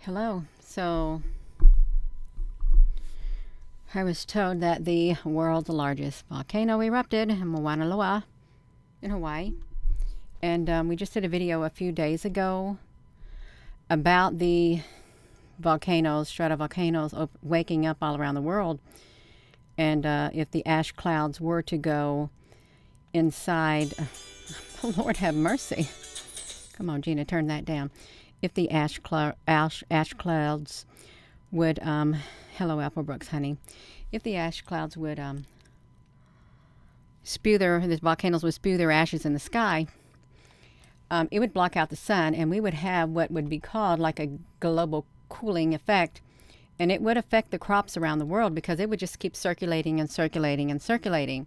Hello. So I was told that the world's largest volcano erupted in Mauna Loa in Hawaii. And we just did a video a few days ago about the volcanoes, stratovolcanoes waking up all around the world. And if the ash clouds were to go inside, Lord have mercy. Come on, Gina, turn that down. If the ash clouds would, hello, Applebrooks, honey. If the ash clouds would the volcanoes would spew their ashes in the sky, it would block out the sun, and we would have what would be called like a global cooling effect. And it would affect the crops around the world because it would just keep circulating and circulating and circulating.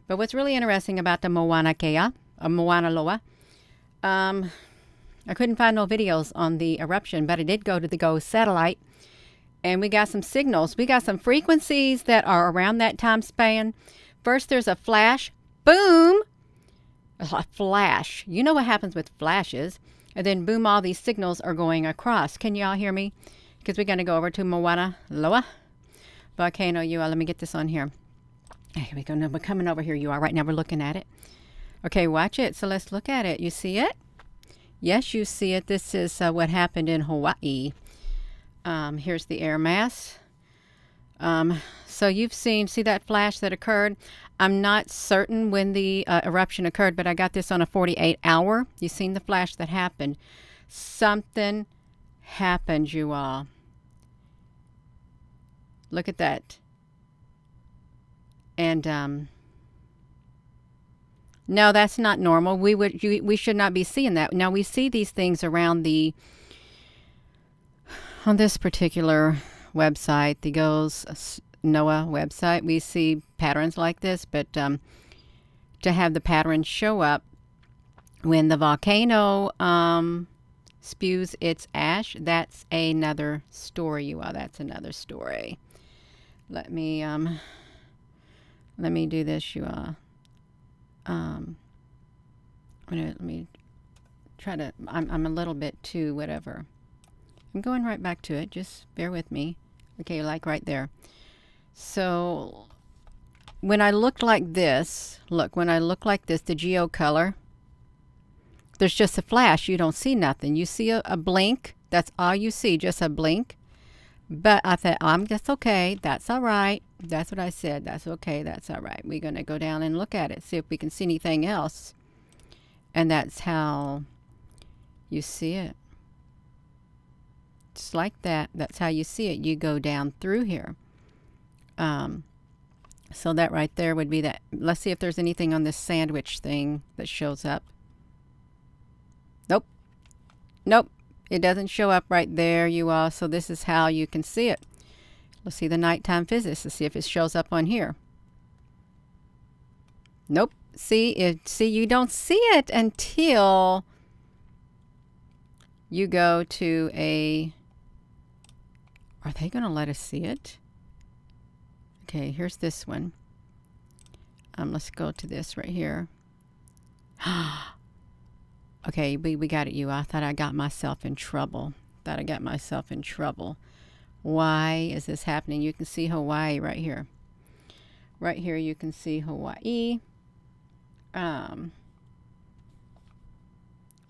But what's really interesting about the Mauna Loa, I couldn't find no videos on the eruption, but I did go to the GO satellite, and we got some signals. We got some frequencies that are around that time span. First, there's a flash. Boom! A flash. You know what happens with flashes. And then, boom, all these signals are going across. Can y'all hear me? Because we're going to go over to Mauna Loa volcano. Let me get this on here. Here we go. No, we're coming over here. You are right now. We're looking at it. Okay, watch it. So let's look at it. You see it? Yes, you see it. This is what happened in Hawaii. Here's the air mass. So you've see that flash that occurred. I'm not certain when the eruption occurred, but I got this on a 48-hour. You've seen the flash that happened. Something happened, you all. Look at that. And no, that's not normal. We should not be seeing that. Now we see these things around on this particular website, the GOES NOAA website. We see patterns like this, but to have the patterns show up when the volcano spews its ash, that's another story, you all. That's another story. Let me do this, you all. Let me try to, I'm a little bit too whatever. I'm going right back to it. Just bear with me. Okay, like right there. So when I look like this, the geo color, there's just a flash. You don't see nothing. You see a blink. That's all you see, just a blink. But I thought, that's okay. That's all right. That's what I said. That's okay. That's all right. We're going to go down and look at it, see if we can see anything else. And that's how you see it. Just like that. That's how you see it. You go down through here. So that right there would be that. Let's see if there's anything on this sandwich thing that shows up. Nope. Nope. It doesn't show up right there, you all. So this is how you can see it. Let's see the nighttime physics to see if it shows up on here. Nope. See, you don't see it until you go to a... Are they going to let us see it? Okay, here's this one. Let's go to this right here. Okay, we got it, you. I thought I got myself in trouble. Why is this happening? You can see Hawaii right here. Right here you can see Hawaii. Right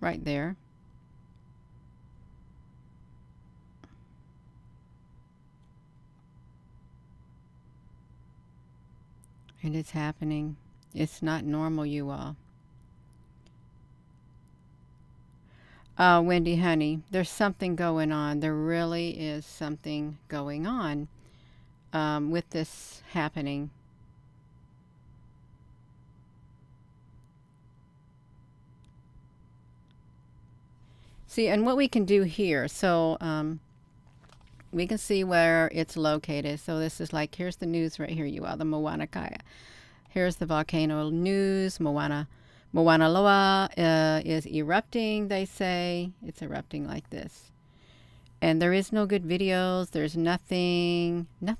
there. And it's happening. It's not normal, you all. Wendy, honey, there's something going on. There really is something going on with this happening. See, and what we can do here, so we can see where it's located. So this is like, here's the news right here, you all, the Mauna Kea. Here's the volcano news. Mauna Loa is erupting, they say. It's erupting like this. And there is no good videos. There's nothing. No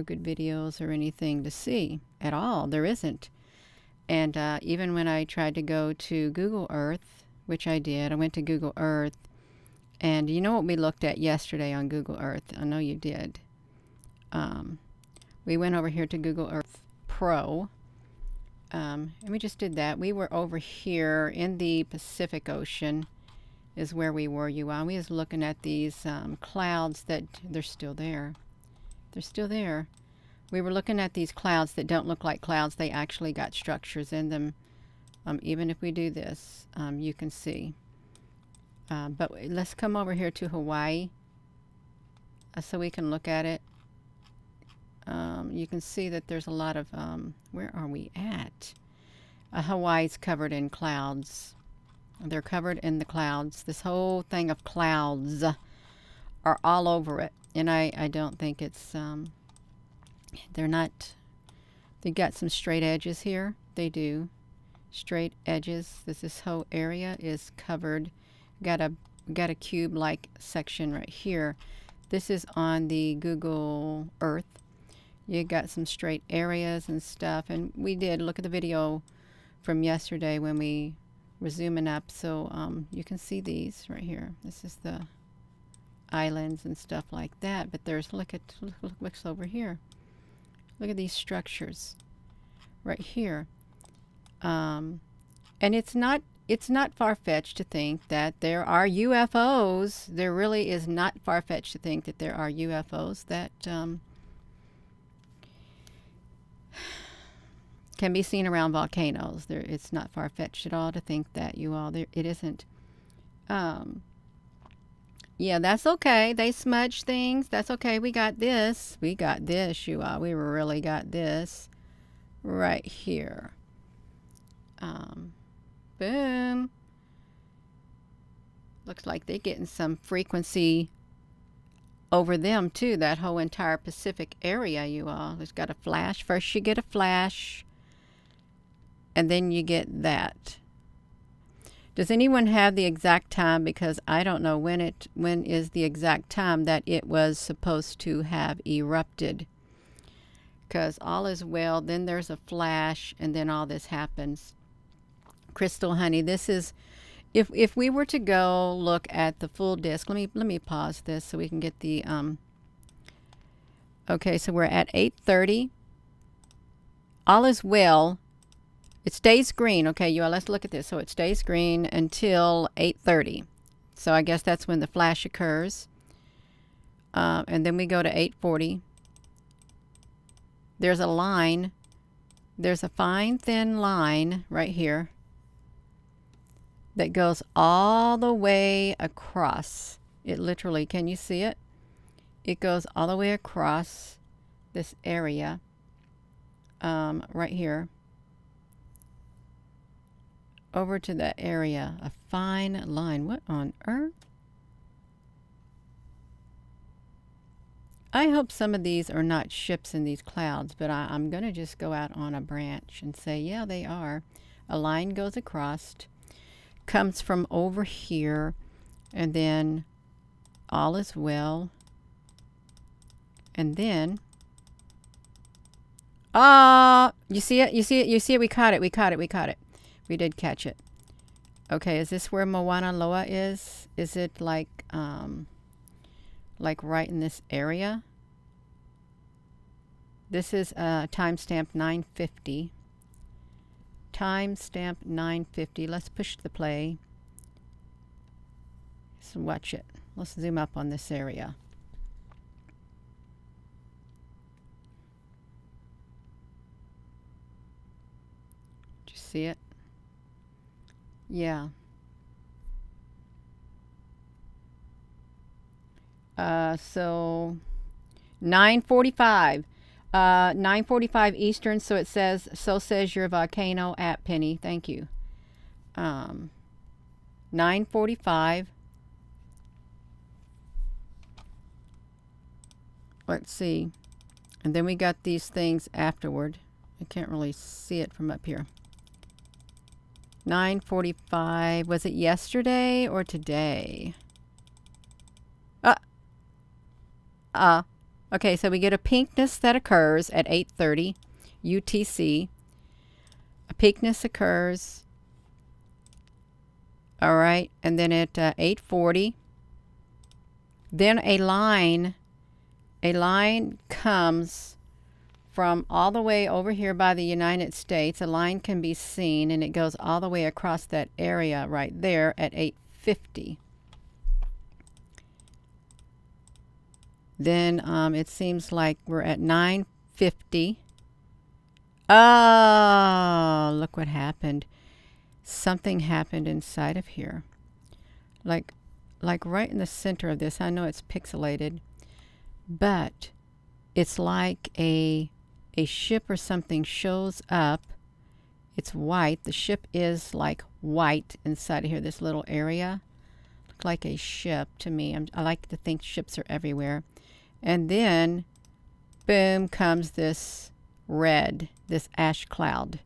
good videos or anything to see at all. There isn't. And even when I tried to go to Google Earth, which I did, I went to Google Earth, And you know what we looked at yesterday on Google Earth? I know you did. We went over here to Google Earth Pro. And we just did that. We were over here in the Pacific Ocean is where we were, you all. We was looking at these clouds that they're still there. They're still there. We were looking at these clouds that don't look like clouds. They actually got structures in them. Even if we do this, you can see. But let's come over here to Hawaii so we can look at it. You can see that there's a lot of, where are we at? Hawaii's covered in clouds. They're covered in the clouds. This whole thing of clouds are all over it. And I don't think it's, they're not, they got some straight edges here. They do. Straight edges. This whole area is covered. Got a cube-like section right here. This is on the Google Earth. You got some straight areas and stuff. And we did look at the video from yesterday when we were zooming up. So you can see these right here. This is the islands and stuff like that. But there's, look what's over here. Look at these structures right here. And it's not far-fetched to think that there are UFOs. There really is not far-fetched to think that there are UFOs that can be seen around volcanoes. It's not far-fetched at all to think that, you all. It isn't. Yeah, that's okay. They smudge things. That's okay. We got this. We got this, you all. We really got this right here. Boom. Looks like they're getting some frequency over them too. That whole entire Pacific area, you all. There's got a flash. First you get a flash, and then you get that. Does anyone have the exact time? Because I don't know when is the exact time that it was supposed to have erupted. Because all is well, then there's a flash, and then all this happens. Crystal Honey, this is, if we were to go look at the full disk, let me pause this so we can get the okay, so we're at 8:30. All is well. It stays green. Okay, you all, let's look at this. So it stays green until 8:30. So I guess that's when the flash occurs. And then we go to 8:40. There's a line. There's a fine, thin line right here that goes all the way across. It literally, can you see it? It goes all the way across this area right here over to that area. A fine line. What on earth? I hope some of these are not ships in these clouds, but I'm going to just go out on a branch and say, yeah, they are. A line goes across, comes from over here, and then all is well. And then, you see it? You see it? You see it? We caught it. We caught it. We caught it. We did catch it. Okay, is this where Mauna Loa is? Is it like right in this area? This is timestamp 950. Timestamp 950. Let's push the play. Let's watch it. Let's zoom up on this area. Did you see it? Yeah. So 9:45. 9:45 Eastern, so it says, so says your volcano at Penny. Thank you. 9:45. Let's see. And then we got these things afterward. I can't really see it from up here. 9:45. Was it yesterday or today? Okay, so we get a pinkness that occurs at 8:30 UTC. A pinkness occurs. All right, and then at 8:40, Then a line comes from all the way over here by the United States. A line can be seen, and it goes all the way across that area right there at 850. Then it seems like we're at 950. Oh, look what happened. Something happened inside of here. Like right in the center of this. I know it's pixelated, but it's like a ship or something shows up. It's white. The ship is like white inside of here, this little area. Look like a ship to me. I like to think ships are everywhere. And then, boom, comes this red, this ash cloud.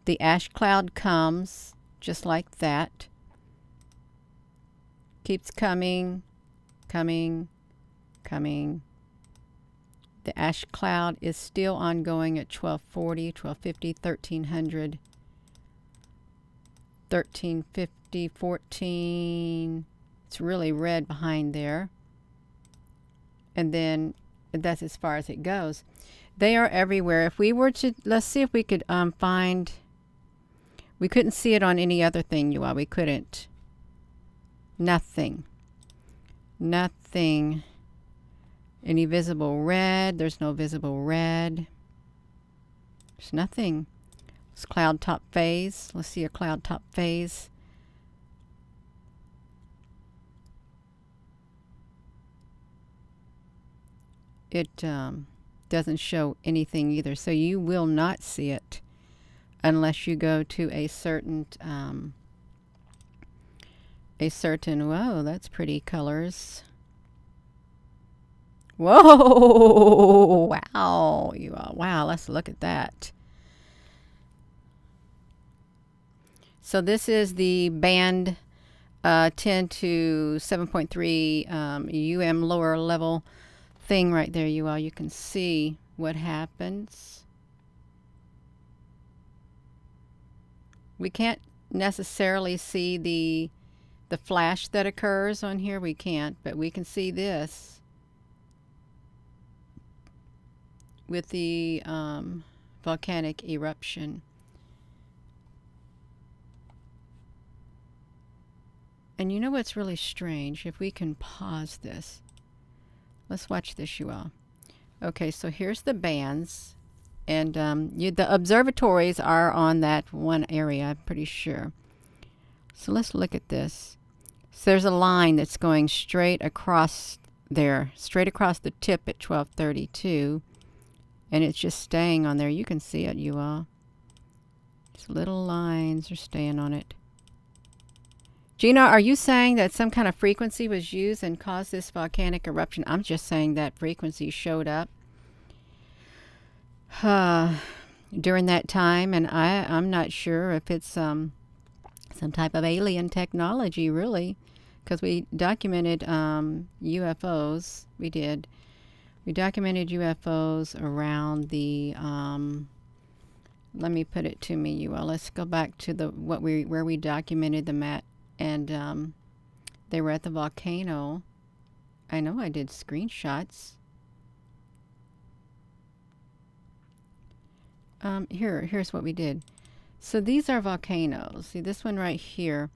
The ash cloud comes just like that. Keeps coming, coming, coming. The ash cloud is still ongoing at 1240, 1250, 1300, 1350, 14. It's really red behind there. And then that's as far as it goes. They are everywhere. If we were to, let's see if we could find, we couldn't see it on any other thing, you all. We couldn't. Nothing. Nothing. Any visible red? There's no visible red. There's nothing. It's cloud top phase. Let's see a cloud top phase. It doesn't show anything either, so you will not see it unless you go to a certain whoa, that's pretty colors. Whoa, wow, you all, wow, let's look at that. So this is the band 10 to 7.3 lower level thing right there, you all. You can see what happens. We can't necessarily see the flash that occurs on here. We can't, but we can see this with the volcanic eruption. And you know what's really strange? If we can pause this. Let's watch this, you all. Okay, so here's the bands. And the observatories are on that one area, I'm pretty sure. So let's look at this. So there's a line that's going straight across there, straight across the tip at 1232. And it's just staying on there. You can see it, you all. Just little lines are staying on it. Gina, are you saying that some kind of frequency was used and caused this volcanic eruption? I'm just saying that frequency showed up during that time, and I'm not sure if it's some type of alien technology, really, because we documented UFOs. We did. We documented UFOs around the. Let me put it to me, you all. Let's go back to where we documented them at. And they were at the volcano. I know I did screenshots. Here's what we did. So these are volcanoes. See this one right here.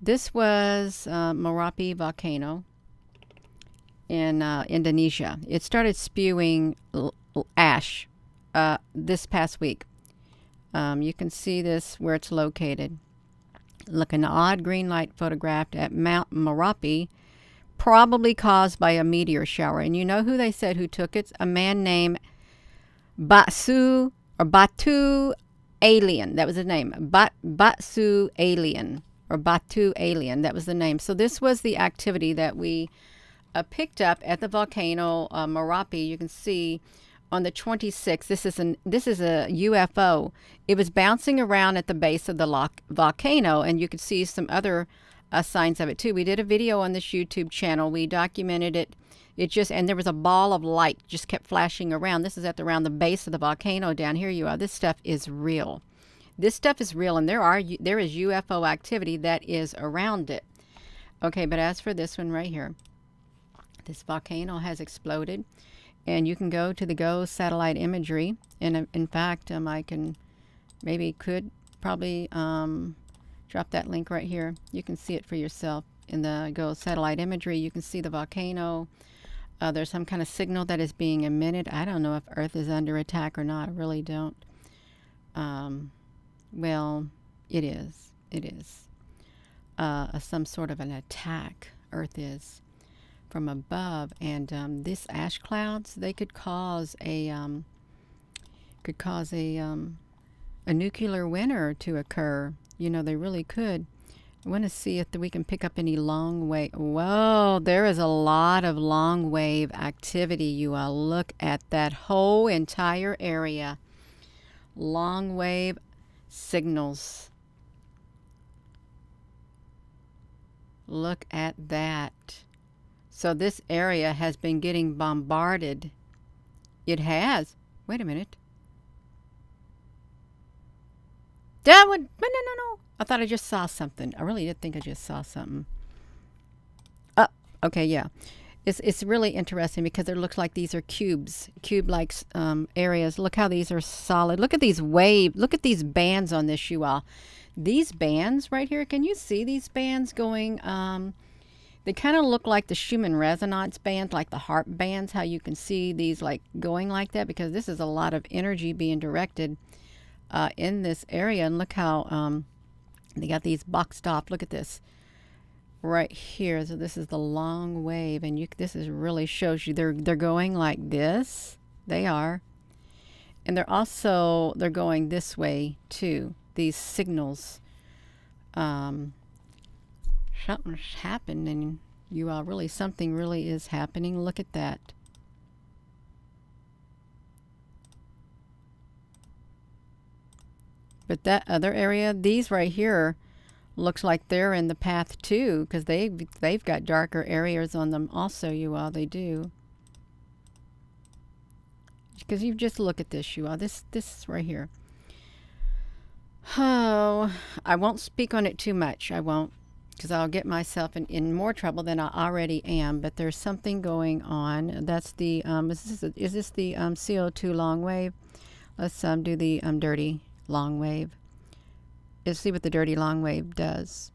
This was Merapi volcano in Indonesia. It started spewing ash this past week. You can see this where it's located. Look, an odd green light photographed at Mount Merapi, probably caused by a meteor shower. And you know who they said who took it? A man named Batu Alien. That was the name. Batu Alien, or Batu Alien. That was the name. So this was the activity that we picked up at the volcano Merapi. You can see on the 26th, this is a UFO. It was bouncing around at the base of the volcano, and you could see some other signs of it too. We did a video on this YouTube channel. We documented it. And there was a ball of light just kept flashing around. This is around the base of the volcano down here. You are. This stuff is real. This stuff is real, and there is UFO activity that is around it. Okay, but as for this one right here, This volcano has exploded, and you can go to the GO satellite imagery. And in fact, I could probably drop that link right here. You can see it for yourself in the GO satellite imagery. You can see the volcano. There's some kind of signal that is being emitted. I don't know if Earth is under attack or not. I really don't. Well, it is. It is some sort of an attack. Earth is from above, and this ash clouds, they could cause a nuclear winter to occur. You know, they really could. I want to see if we can pick up any long wave. Whoa, there is a lot of long wave activity. You all look at that whole entire area. Long wave signals. Look at that. So this area has been getting bombarded. It has. Wait a minute. That would, no. I thought I just saw something. I really did think I just saw something. Oh, okay, yeah. It's really interesting because it looks like these are cube-like areas. Look how these are solid. Look at these look at these bands on this, you all. These bands right here, can you see these bands going? They kind of look like the Schumann resonance bands, like the harp bands, how you can see these like going like that, because this is a lot of energy being directed in this area. And look how they got these boxed off. Look at this right here. So this is the long wave, and this is really shows you they're going like this. They are, and they're going this way too. These signals. Something's happening, you all. Really, something really is happening. Look at that. But that other area, these right here, looks like they're in the path too, because they've got darker areas on them also, you all. They do. Because you just look at this, you all. This right here. Oh, I won't speak on it too much. I won't, because I'll get myself in more trouble than I already am. But there's something going on. That's the is this the CO2 long wave? Let's do the dirty long wave. Let's see what the dirty long wave does.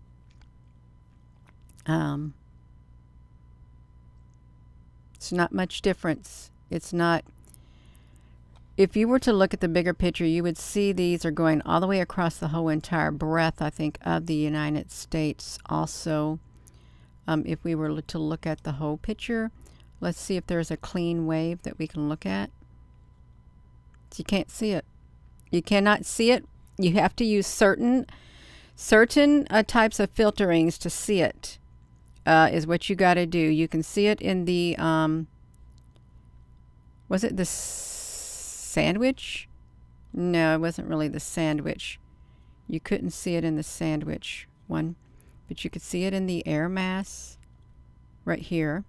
It's not much difference. It's not. If you were to look at the bigger picture, you would see these are going all the way across the whole entire breadth, I think, of the United States also. If we were to look at the whole picture, let's see if there's a clean wave that we can look at. So you can't see it. You cannot see it. You have to use certain types of filterings to see it, is what you got to do. You can see it in the, was it the sandwich? No, it wasn't really the sandwich. You couldn't see it in the sandwich one, but you could see it in the air mass right here.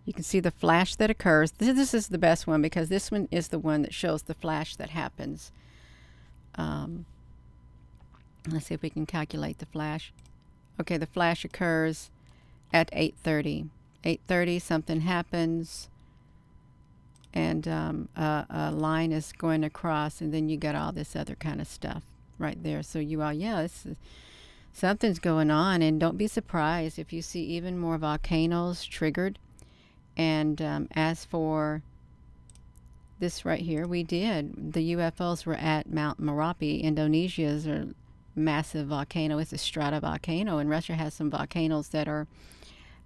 You can see the flash that occurs. This is the best one, because this one is the one that shows the flash that happens. Let's see if we can calculate the flash. Okay, the flash occurs at 8:30. 8:30, something happens, and a line is going across, and then you got all this other kind of stuff right there. So you all, yeah, something's going on, and don't be surprised if you see even more volcanoes triggered. And as for this right here, the UFOs were at Mount Merapi. Indonesia's a massive volcano. It's a stratovolcano, and Russia has some volcanoes that are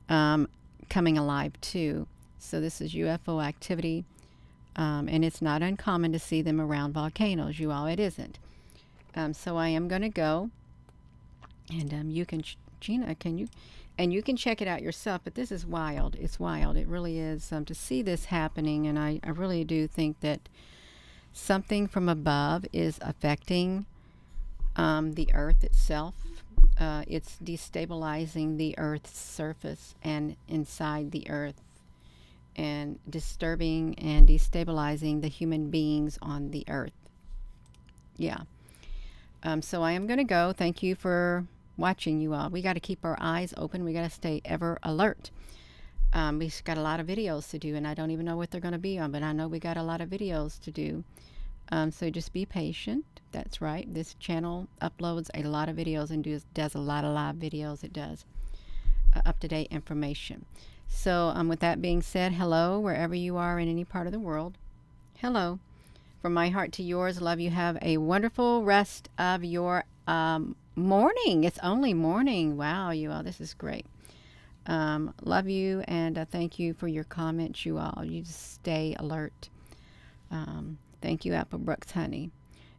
coming alive too. So this is UFO activity, and it's not uncommon to see them around volcanoes, you all. It isn't. So I am going to go, and you can, Gina, can you? And you can check it out yourself, but this is wild. It's wild. It really is, to see this happening, and I really do think that something from above is affecting the Earth itself. It's destabilizing the Earth's surface and inside the Earth, and disturbing and destabilizing the human beings on the Earth. Yeah. So I am going to go. Thank you for watching, you all. We got to keep our eyes open. We got to stay ever alert. We got a lot of videos to do, and I don't even know what they're going to be on, but I know we got a lot of videos to do. So just be patient. That's right. This channel uploads a lot of videos and does a lot of live videos. It does up-to-date information. So with that being said, hello, wherever you are in any part of the world. Hello. From my heart to yours, love you. Have a wonderful rest of your morning. It's only morning. Wow, you all, this is great. Love you, and thank you for your comments, you all. You just stay alert. Thank you, Applebrooks honey.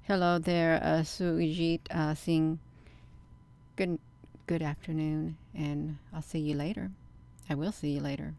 Hello there, Sujit Singh. Good afternoon, and I'll see you later. I will see you later.